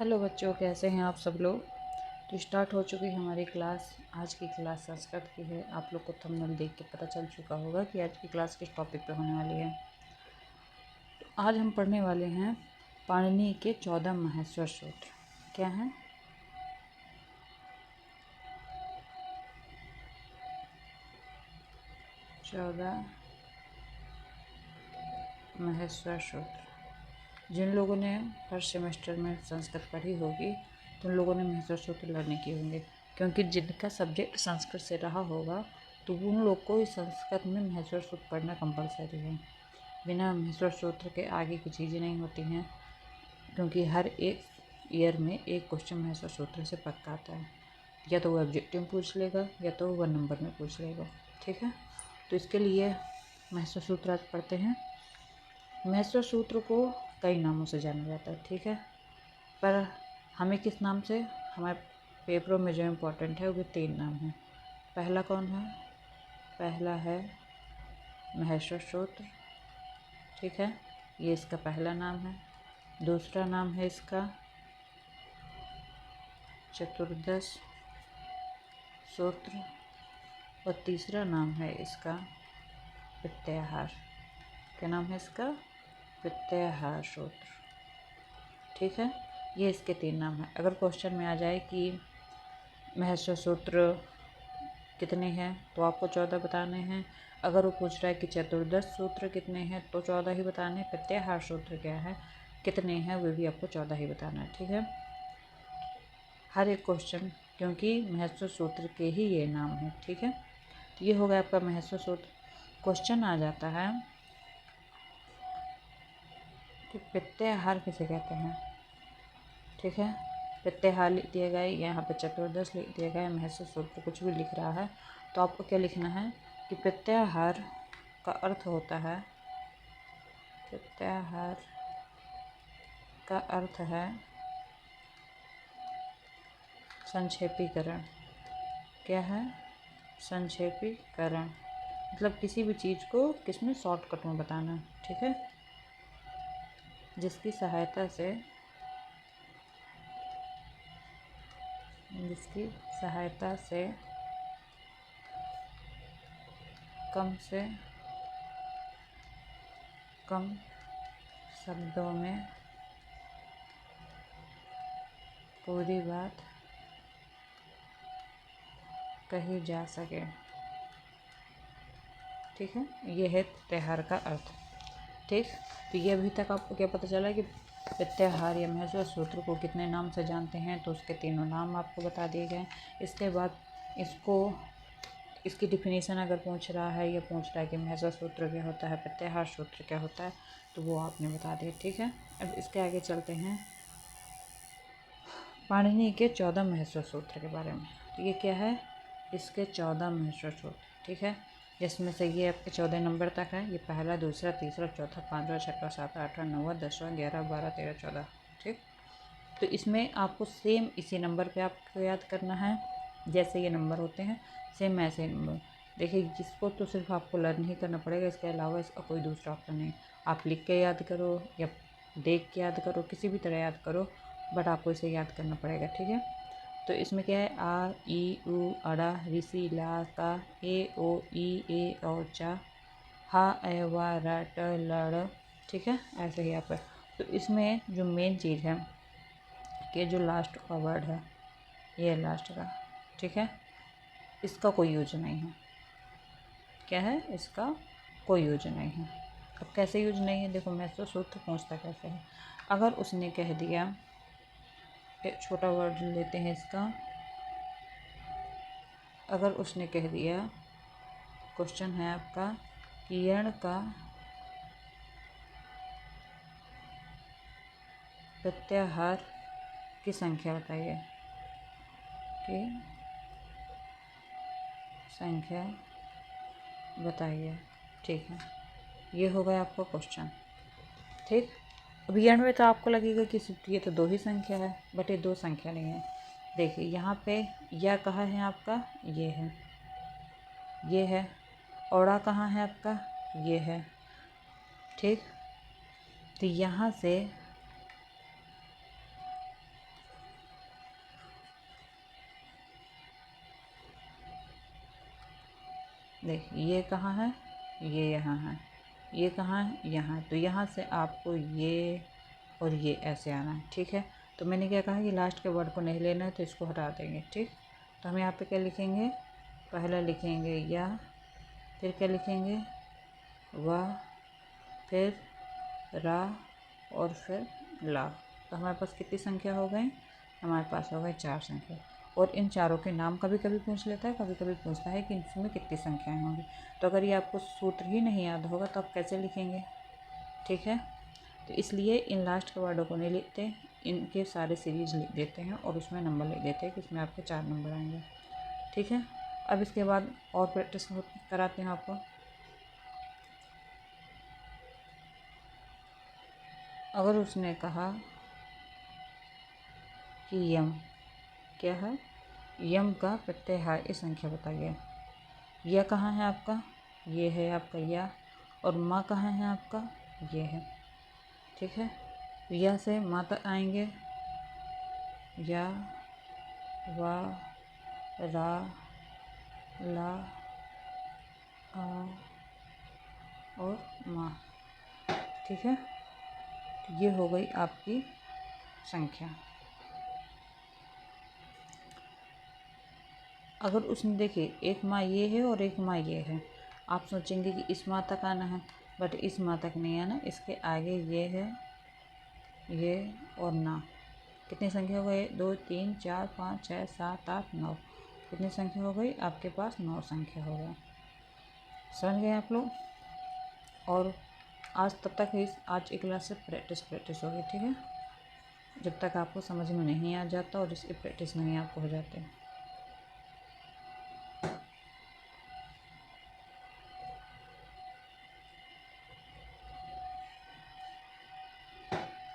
Hello बच्चों, कैसे हैं आप सब लोग। तो स्टार्ट हो चुकी है हमारी क्लास। आज की क्लास संस्कृत की है। आप लोग को थंबनेल देख के पता चल चुका होगा कि आज की क्लास किस टॉपिक पे होने वाली है। तो आज हम पढ़ने वाले हैं पाणिनि के 14 महेश्वर सूत्र। क्या हैं? 14 महेश्वर सूत्र। जिन लोगों ने हर सेमेस्टर में संस्कृत पढ़ी होगी तो उन लोगों ने महेश्वर सूत्र लर्न किए होंगे, क्योंकि जिनका सब्जेक्ट संस्कृत से रहा होगा तो उन लोग को इस संस्कृत में महेश्वर सूत्र पढ़ना कंपलसरी है। बिना महेश्वर सूत्र के आगे की चीज़ें नहीं होती हैं, क्योंकि हर एक ईयर में एक क्वेश्चन महेश्वर सूत्र से पक्का आता है। या तो वो ऑब्जेक्टिव पूछ लेगा या तो 1 नंबर में पूछ लेगा। ठीक है, तो इसके लिए महेश्वर सूत्र आज पढ़ते हैं। महेश्वर सूत्र को कई नामों से जाना जाता है, ठीक है, पर हमें किस नाम से, हमारे पेपरों में जो इम्पोर्टेंट है वो 3 नाम हैं। पहला कौन है? पहला है महेश्वर सूत्र, ठीक है, ये इसका पहला नाम है। दूसरा नाम है इसका चतुर्दश सूत्र और तीसरा नाम है इसका प्रत्याहार। क्या नाम है इसका? प्रत्याहार सूत्र। ठीक है, ये इसके 3 नाम हैं। अगर क्वेश्चन में आ जाए कि महेश्वर सूत्र कितने हैं तो आपको 14 बताने हैं। अगर वो पूछ रहा है कि चतुर्दश सूत्र कितने हैं तो 14 ही बताने हैं। प्रत्याहार सूत्र क्या है, कितने हैं, वो भी आपको 14 ही बताना है। ठीक है, हर एक क्वेश्चन, क्योंकि महेश्वर सूत्र के ही ये नाम है। ठीक है, तो ये हो गया आपका महेश्वर सूत्र। क्वेश्चन आ जाता है कि प्रत्याहार किसे कहते हैं। ठीक है, प्रत्याहार लिख दिया गया, यहाँ पे चतुर्दश लिख दिया गया, महेश्वर सूत्र कुछ भी लिख रहा है तो आपको क्या लिखना है कि प्रत्याहार का अर्थ होता है, प्रत्याहार का अर्थ है संक्षेपीकरण। क्या है? संक्षेपीकरण, मतलब किसी भी चीज़ को किसमें शॉर्टकट में बताना। ठीक है, जिसकी सहायता से कम से कम शब्दों में पूरी बात कही जा सके। ठीक है, ये है प्रत्याहार का अर्थ। ठीक, तो ये अभी तक आपको क्या पता चला कि प्रत्याहार या महेश्वर सूत्र को कितने नाम से जानते हैं, तो उसके 3 नाम आपको बता दिए गए। इसके बाद इसकी डिफिनीशन अगर पूछ रहा है या पूछ रहा है कि महेश्वर सूत्र क्या होता है, प्रत्याहार सूत्र क्या होता है, तो वो आपने बता दिया। ठीक है, अब इसके आगे चलते हैं पाणिनि के 14 महेश्वर सूत्र के बारे में। तो ये क्या है? इसके 14 महेश्वर सूत्र। ठीक है, जिसमें से ये आपके 14 नंबर तक है। ये पहला, दूसरा, तीसरा, चौथा, 5वां, 6वां, 7वां, 8वां, 9वां, 10वां, 11, 12, 13, 14। ठीक, तो इसमें आपको सेम इसी नंबर पे आपको याद करना है, जैसे ये नंबर होते हैं सेम ऐसे नंबर। देखिए, जिसको तो सिर्फ आपको लर्न ही करना पड़ेगा, इसके अलावा इसका कोई दूसरा ऑप्शन नहीं। आप लिख के याद करो या देख के याद करो, किसी भी तरह याद करो, बट आपको इसे याद करना पड़ेगा। ठीक है, तो इसमें क्या है? आ, ई, उ, अड़ा, ऋषि, ला, का, ए, ओ, ई, ए और चा, हा, ए, वा, रा, ट, लड़। ठीक है, ऐसे ही आप। तो इसमें जो मेन चीज़ है कि जो लास्ट का वर्ड है, ये लास्ट का, ठीक है, इसका कोई यूज नहीं है। क्या है? इसका कोई यूज नहीं है। अब कैसे यूज नहीं है? देखो, महेश्वर सूत्र पूछता कैसे है। अगर उसने कह दिया, एक छोटा वर्ड लेते हैं इसका, अगर उसने कह दिया, क्वेश्चन है आपका कि यण का प्रत्याहार की संख्या बताइए, कि संख्या बताइए। ठीक है, ये हो गया आपका क्वेश्चन। ठीक, अब यण में तो आपको लगेगा कि सिर्फ ये तो 2 ही संख्या है, बट ये 2 संख्या नहीं है। देखिए, यहाँ पे या कहाँ है आपका? ये है, ये है। औड़ा कहाँ है आपका? ये है। ठीक, तो यहाँ से देख ये कहाँ है, ये यहाँ है, ये कहाँ है, यहाँ। तो यहाँ से आपको ये और ये ऐसे आना है, ठीक है। तो मैंने क्या कहा कि लास्ट के वर्ड को नहीं लेना है, तो इसको हटा देंगे, ठीक। तो हम यहाँ पे क्या लिखेंगे, पहला लिखेंगे या, फिर क्या लिखेंगे वाह, फिर रा और फिर ला। तो हमारे पास कितनी संख्या हो गई, हमारे पास हो गई 4 संख्या। और इन चारों के नाम कभी कभी पूछ लेता है, कभी कभी पूछता है कि इसमें कितनी संख्याएं होंगी। तो अगर ये आपको सूत्र ही नहीं याद होगा तो आप कैसे लिखेंगे, ठीक है। तो इसलिए इन लास्ट के वर्डों को नहीं लिखते, इनके सारे सीरीज लिख देते हैं और उसमें नंबर लिख देते हैं कि इसमें आपके 4 नंबर आएंगे, ठीक है। अब इसके बाद और प्रैक्टिस कराते हैं आपको। अगर उसने कहा कि यम क्या है, यम का प्रत्यय संख्या बताइए। यह कहाँ है आपका, ये है आपका या, और माँ कहाँ है आपका, ये है, ठीक है। या से माँ तक आएंगे, या, वा, रा, ला, आ और माँ, ठीक है। तो ये हो गई आपकी संख्या। अगर उसने देखिए एक माँ ये है और एक माँ ये है, आप सोचेंगे कि इस माँ तक आना है, बट इस माँ तक नहीं आना, इसके आगे ये है, ये और ना। कितनी संख्या हो गई, 2 3 4 5 6 7 8 9। कितनी संख्या हो गई आपके पास, 9 संख्या हो गई। समझ गए आप लोग। और आज तब तक आज एक क्लास से प्रैक्टिस होगी, ठीक है। जब तक आपको समझ में नहीं आ जाता और इसकी प्रैक्टिस नहीं आपको हो जाती।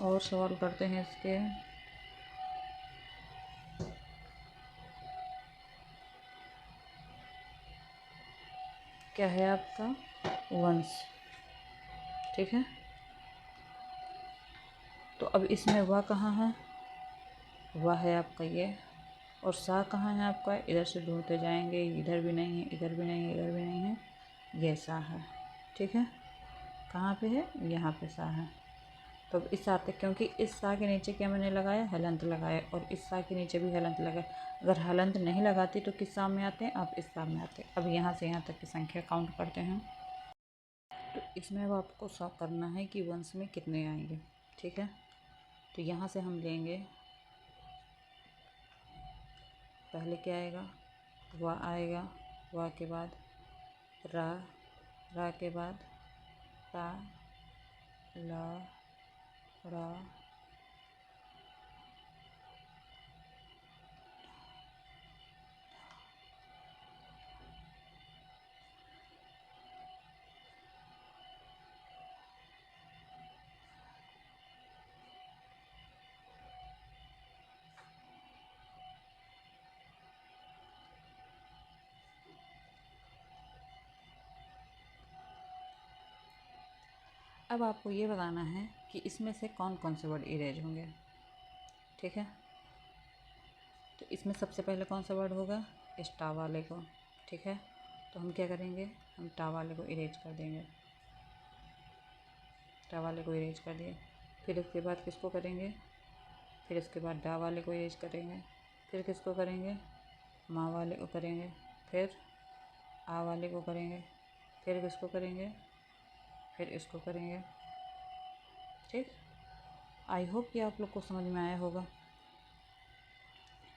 और सवाल करते हैं इसके। क्या है आपका, वंश, ठीक है। तो अब इसमें वह कहाँ है, वह है आपका ये, और सा कहाँ है आपका, इधर से ढूंढते जाएंगे, इधर भी नहीं है, इधर भी नहीं है, इधर भी नहीं है, ये सा है, ठीक है। कहाँ पे है, यहाँ पे सा है। तो अब इस सा तक, क्योंकि इस सा के नीचे क्या मैंने लगाया, हलंत लगाया, और इस सा के नीचे भी हलंत लगाया। अगर हलंत नहीं लगाती तो किस सा में आते हैं, आप इस सा में आते। अब यहाँ से यहाँ तक की संख्या काउंट करते हैं। तो इसमें अब आपको सॉ करना है कि वंश में कितने आएंगे, ठीक है। तो यहाँ से हम लेंगे, पहले क्या आएगा, वा आएगा, वा के बाद रा, रा के बाद ता, ला, रा, अब आपको ये बताना है कि इसमें से कौन कौन से वर्ड इरेज होंगे, ठीक है। तो इसमें सबसे पहले कौन सा वर्ड होगा, इस टा वाले को, ठीक है। तो हम क्या करेंगे, हम टा वाले को इरेज कर देंगे, टा वाले को इरेज कर दिए। फिर इसके बाद किसको करेंगे, फिर इसके बाद डा वाले को इरेज करेंगे। फिर किसको करेंगे, माँ वाले को करेंगे। फिर आ वाले को करेंगे। फिर किसको करेंगे, फिर इसको करेंगे, ठीक। आई होप कि आप लोग को समझ में आया होगा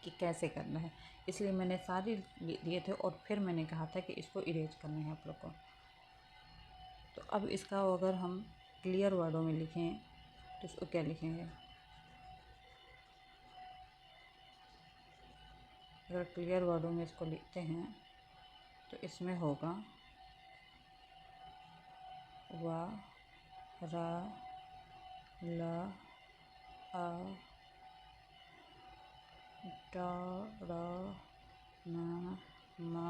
कि कैसे करना है। इसलिए मैंने सारे दिए थे और फिर मैंने कहा था कि इसको इरेज करना है आप लोग को। तो अब इसका अगर हम क्लियर वर्डों में लिखें तो इसको क्या लिखेंगे, अगर क्लियर वर्डों में इसको लिखते हैं तो इसमें होगा वा, रा, ला, आ, डा, रा, ना, मा।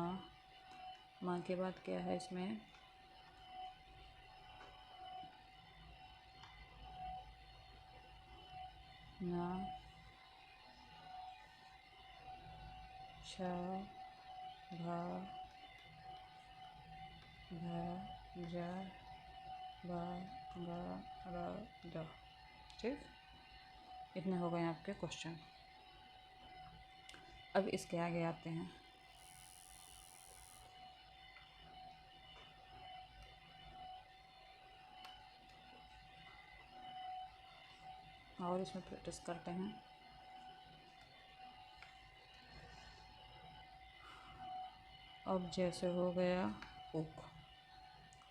माँ के बाद क्या है इसमें, ना, छा, भा, भ ज ब ग र द। ठीक, इतने हो गए आपके क्वेश्चन। अब इसके आगे आते हैं। और इसमें प्रैक्टिस करते हैं। अब जैसे हो गया उक,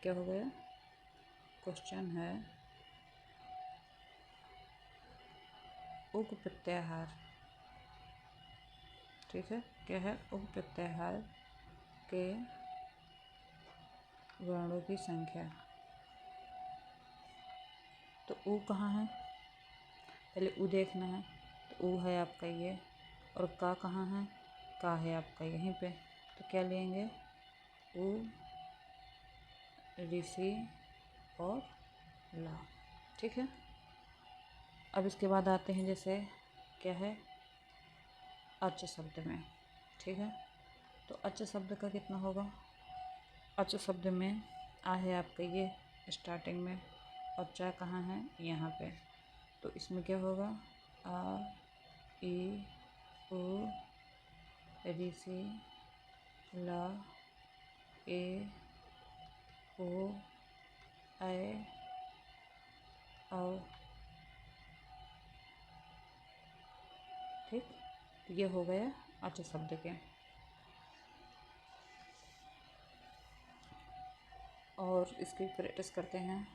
क्या हो गया, क्वेश्चन है उक प्रत्याहार। ठीक है, क्या है, उक प्रत्याहार के वर्णों की संख्या। तो ऊ कहाँ है, पहले ऊ देखना है। तो ऊ है आपका ये, और का कहाँ है, का है आपका यहीं पे। तो क्या लेंगे, ऊ, ऋषि और ला। ठीक है, अब इसके बाद आते हैं जैसे क्या है, अच शब्द में। ठीक है, तो अच शब्द का कितना होगा, अच शब्द में आ है आपका ये स्टार्टिंग में, और चा कहाँ है, यहाँ पे। तो इसमें क्या होगा, आ, ई, उ, ऋषि, ला, ए, ओ, ए, औ। ठीक, तो ये हो गया अच शब्द के। और इसकी प्रैक्टिस करते हैं।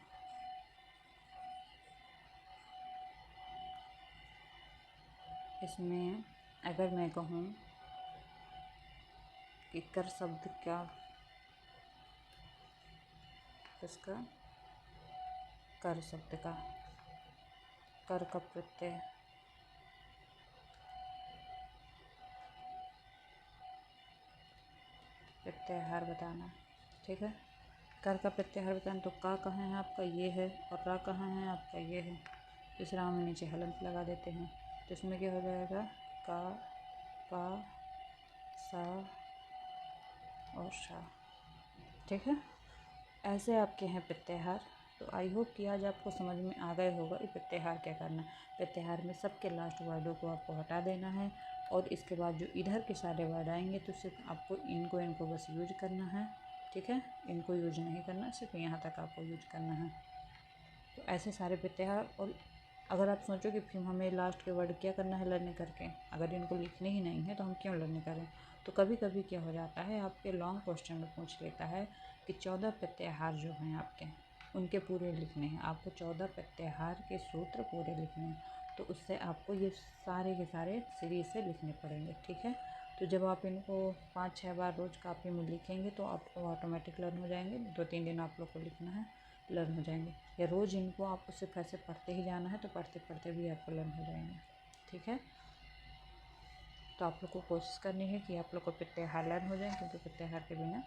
इसमें अगर मैं कहूँ कि कर शब्द क्या, इसका कर शब्द का, कर का प्रत्यय, प्रत्याहार बताना। ठीक है, कर का प्रत्याहार बताना। तो का कहाँ है आपका, ये है, और रा कहाँ है आपका, ये है। इस रा में नीचे हलंत लगा देते हैं। तो इसमें क्या हो जाएगा, का, पा, सा और शा। ठीक है, ऐसे आपके हैं प्रत्याहार। तो आई होप कि आज आपको समझ में आ गए होगा ये प्रत्याहार क्या करना है। प्रत्याहार में सबके लास्ट वर्डों को आपको हटा देना है, और इसके बाद जो इधर के सारे वर्ड आएंगे तो सिर्फ आपको इनको बस यूज करना है। ठीक है, इनको यूज नहीं करना, सिर्फ यहाँ तक आपको यूज करना है। तो ऐसे सारे प्रत्याहार। और अगर आप सोचो कि फिर हमें लास्ट के वर्ड क्या करना है लर्न करके, अगर इनको लिखने ही नहीं है तो हम क्यों लर्न करें। तो कभी कभी क्या हो जाता है, आपके लॉन्ग क्वेश्चन में पूछ लेता है कि 14 प्रत्याहार जो हैं आपके, उनके पूरे लिखने हैं। आपको 14 प्रत्याहार के सूत्र पूरे लिखने हैं। तो उससे आपको ये सारे के सारे सीरीज से लिखने पड़ेंगे। ठीक है, तो जब आप इनको 5-6 बार रोज़ कापी में लिखेंगे तो आपको ऑटोमेटिक लर्न हो जाएंगे। 2-3 दिन आप लोग को लिखना है, लर्न हो जाएंगे। या रोज़ इनको आपको सिर्फ ऐसे पढ़ते ही जाना है, तो पढ़ते पढ़ते भी आपको लर्न हो जाएंगे। ठीक है, तो आप लोग को कोशिश करनी है कि आप लोग को प्रत्याहार लर्न हो जाए, क्योंकि प्रत्याहार के बिना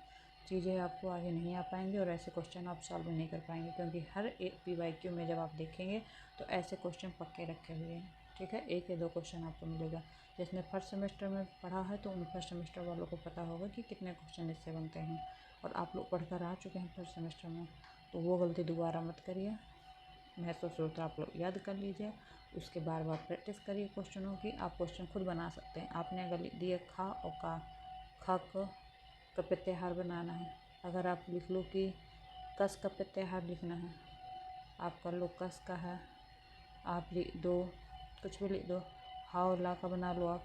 चीज़ें आपको आगे नहीं आ पाएंगी, और ऐसे क्वेश्चन आप सॉल्व नहीं कर पाएंगे। क्योंकि हर एक PYQ में जब आप देखेंगे तो ऐसे क्वेश्चन पक्के रखे हुए हैं। ठीक है, 1 या 2 क्वेश्चन आपको मिलेगा। जिसने फर्स्ट सेमेस्टर में पढ़ा है तो उन फर्स्ट सेमेस्टर वालों को पता होगा कि कितने क्वेश्चन इससे बनते हैं, और आप लोग पढ़ कर आ चुके हैं फर्स्ट सेमेस्टर में, तो वो गलती दोबारा मत करिए। महत्व सूत्र आप लोग याद कर लीजिए, उसके बार बार प्रैक्टिस करिए क्वेश्चनों की। आप क्वेश्चन खुद बना सकते हैं। आपने अगर दिए खा और का, खा का प्रत्याहार बनाना है, अगर आप लिख लो कि कस का प्रत्याहार लिखना है, आप कर लो कस का है, आप लिख दो, कुछ भी लिख दो। हा और ला का बना लो आप,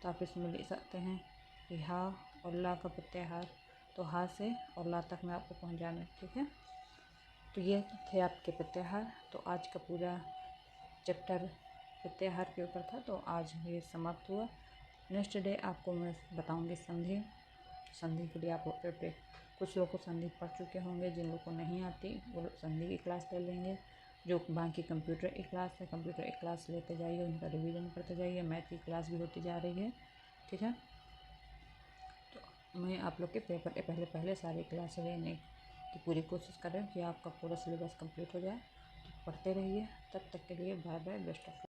तो आप इसमें लिख सकते हैं कि हा और ला का प्रत्याहार। तो हा से और ला तक में आपको पहुंच जाना है। ठीक है, तो ये थे आपके प्रत्याहार। तो आज का पूरा चैप्टर प्रत्याहार के ऊपर था, तो आज ये समाप्त हुआ। नेक्स्ट डे आपको मैं बताऊंगी संधि। संधि के लिए आप पे कुछ लोग को संधि पढ़ चुके होंगे, जिन लोग को नहीं आती वो लोग संधि की क्लास ले लेंगे। जो बाकी कंप्यूटर की क्लास है, कंप्यूटर की क्लास लेते जाइए, उनका रिवीजन करते जाइए। मैथ की क्लास भी होती जा रही है। ठीक है, तो मैं आप लोग के पेपर के पहले सारी क्लास लेने की पूरी कोशिश कर रही हूँ कि आपका पूरा सिलेबस कंप्लीट हो जाए। तो पढ़ते रहिए। तब तक के लिए bye bye, best of luck.